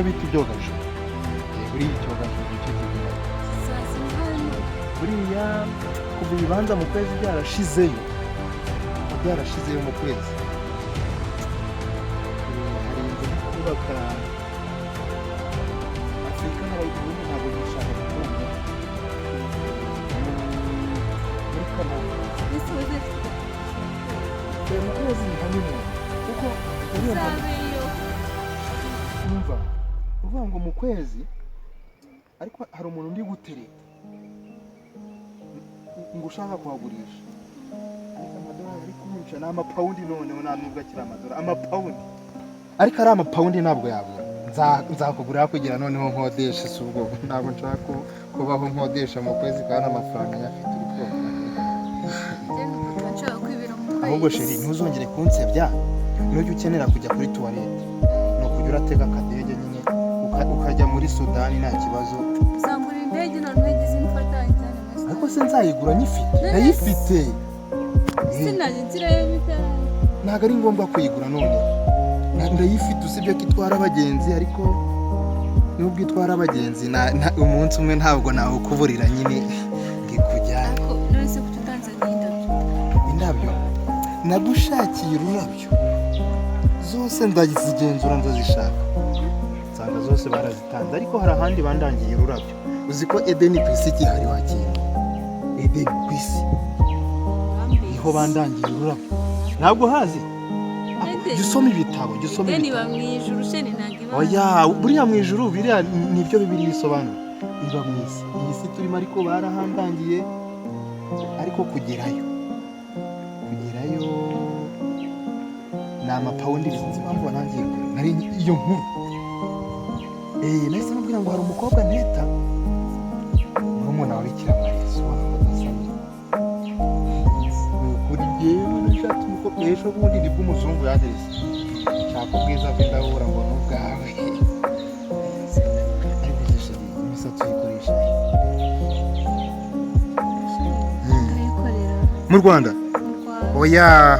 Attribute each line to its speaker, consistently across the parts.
Speaker 1: uhita ibyogajuru buriya icyogajuru nicyo kigira buriya kuva ibibanza mu kwezi byarashizeyo mu kwezi hari inzu yo kubaka Afurika n'abayigihugu ntabwo bishaka gutunga muri Kanama mu kwezi ni hanini kuko umva uvuga ngo mu kwezi ariko hari umuntu undi guterera ngo ushaka kuhagurisha ariko amadolari ari kumwica ni amapawundi noneho nta nubwo akiri amadolari amapawundi ariko ari amapawundi ntabwo yabura nzakugurira kugira noneho nkodesha si ubwo ntabwo nshaka kubaho nkodesha mu kwezi kandi amafaranga nyafite uri koga ahubwo sheri ntuzongere kunsebya nujya ukenera kujya kuri tuwarete ni ukujya uratega akadege nyine ukajya muri Sudani nta kibazo
Speaker 2: uzangurira indege none ugize imfatanye cyane
Speaker 1: ariko se nzayigura ndayifite
Speaker 2: sinagirayo bitari
Speaker 1: ntabwo ari ngombwa kuyigura none ndayifite usibye ko itwara abagenzi ariko nubwo itwara abagenzi umunsi umwe ntabwo nawe ukuburira nyine ngikujyana
Speaker 2: none se kuki utanzaniye
Speaker 1: indabyo nagushakiye ururabyo zose ndazigenzura ndazishaka nsanga zose barazitanze ariko hari ahandi bandangiye ururabyo uzi ko Edeni ku isi gihari wakira Edeni ku isi niho bandangiye ururabyo ntabwo hazi jya usoma ibitabo
Speaker 2: Edeni ba mu ijuru sheni ntabwo iba
Speaker 1: oya buriya mu ijuru biriya nibyo Bibiliya isobanura iba mu isi iyi si turimo ariko barahandangiye ariko kugerayo ni amapawundi sinzi impamvu wanangiye nari iyo nkuru nahise mubwira ngo hari umukobwa nteta murumuna wa Bikira Mariya ubona ko adasamye kuri jyewe nashatse umukobwa ejo bundi nibwo umuzungu yaderese nshaka ubwiza bwe ndabura ngo ni ubwawe ariko zishiri imisatsi uyikoresha mu Rwanda oya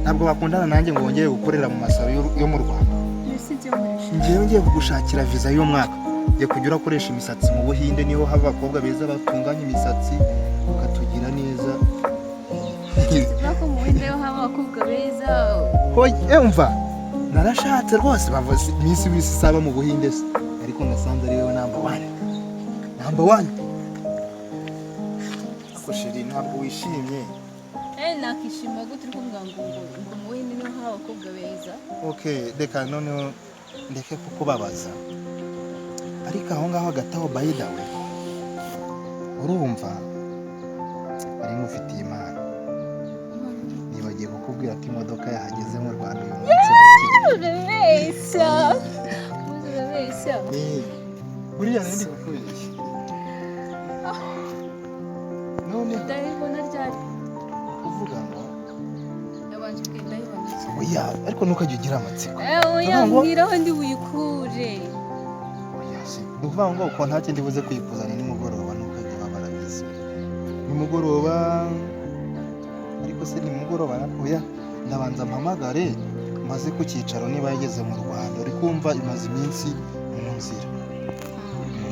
Speaker 1: ntabwo bakundana nanjye ngo wongere gukorera mu masaro yo mu Rwanda ngewe ngiye kugushakira viza y'umwaka ngiye kujya urakoresha imisatsi mu Buhinde niho haba abakobwa beza batunganya imisatsi ukatugira neza
Speaker 2: ko mu Buhinde ho haba abakobwa beza
Speaker 1: umva narashatse rwose bavuze iminsi wese isaba mu Buhinde se ariko ngasanze ari wowe number 1 ako sheri ntabwo wishimye
Speaker 2: nakishima gute uri kuvuga ngo mu Buhinde niho haba abakobwa beza
Speaker 1: reka noneho ndeke kukubabaza ariko aho ngaho agataho by the way urumva ari nk'ufitiye imana nibagiye kukubwira ko imodoka yahageze mu Rwanda uyu munsi
Speaker 2: urabeshya
Speaker 1: buriya ndi kukubeshya none
Speaker 2: ndabibona ryari
Speaker 1: kuvuga ngo
Speaker 2: yabanje ndabibona cyane
Speaker 1: oya ariko ntukajya ugira amatsiko
Speaker 2: oya mbwira aho ndi buyikure
Speaker 1: oya si ukuvuga ngo ko ntacyo ndibuze kuyikuzanira nimugoroba ntukajya babara bisi nimugoroba ariko se nimugoroba oya ndabanza mpamagare maze ku cyicaro niba yageze mu Rwanda uri kumva imaze iminsi mu nzira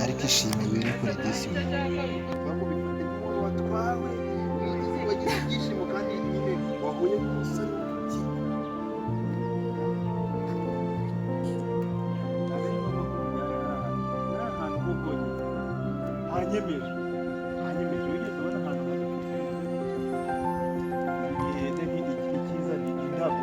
Speaker 1: ariko ishime wiri kuri disi watwawe wagize ibyishimo kandi nyine wahuye n'umusore hanyemeje wigeze ubona ahantu hari igihende nk'igiti cyiza ni indabo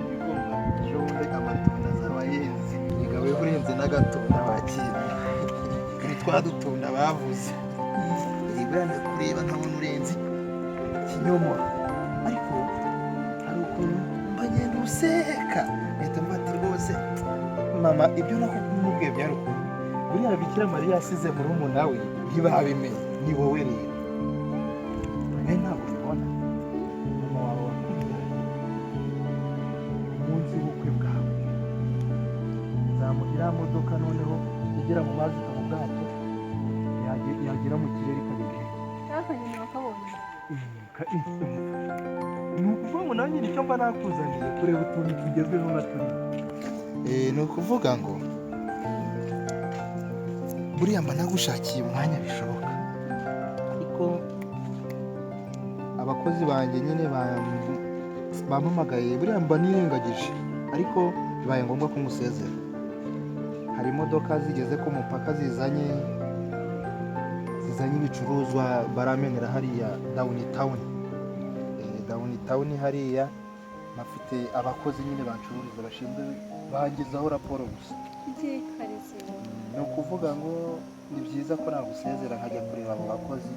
Speaker 1: ibigomba ejobundi amatunda z'abayenzi igabe urenze n'agatunda bakiriye ni twa dutunda bavuze buriya kureba nkabona urenze ikinyomoro ariko hari ukuntu mba ngenda useka mpita mfata rwose mama ibyo nakubwiye byari ukuntu buriya Bikira Mariya yasize murumuna we ntibabimenye ni wowe rero ntabwo ubibona mama wawe wakubyaye umunsi w'ubukwe bwawe nzamuha modoka noneho igera mu mazi ikaba ubwato yagera mu kirere ikabigenda
Speaker 2: bakabona
Speaker 3: ni ukuvuga ngo nanjye nicyo mba nakuzaniye kureba utuntu tugezweho nka turiya.
Speaker 1: ni ukuvuga ngo buriya mba nagushakiye umwanya bishoboka, ariko abakozi banjye nyine bampamagaye buriya mba nirengagije, ariko bibaye ngombwa ko musezera. Hari imodoka zigeze ku mupaka zizanye ibicuruzwa baramenera hariya dawuni tawuni hariya, bafite abakozi nyine bacururiza bashinzwe bangezaho raporo gusa. Ni ukuvuga ngo ni byiza ko nagusezera nkajya kureba abo bakozi,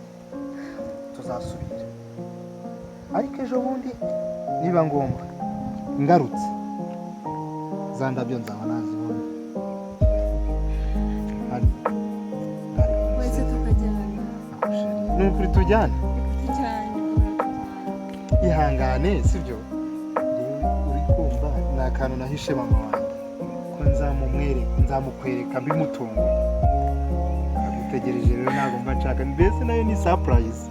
Speaker 1: tuzasubira. Ariko ejo bundi niba ngombwa ngarutse za ndabyo nzaba nazibonye.
Speaker 2: wese tukajyana
Speaker 1: Ni ukuri tujyane,
Speaker 2: tujyane
Speaker 1: ihangane sibyo? Uri kumva ni akantu nahishe mama wanjye ko nzamukwereka mbimutunguye. Nagutegereje rero, ntabwo mba nshaka, mbese nayo ni surprise.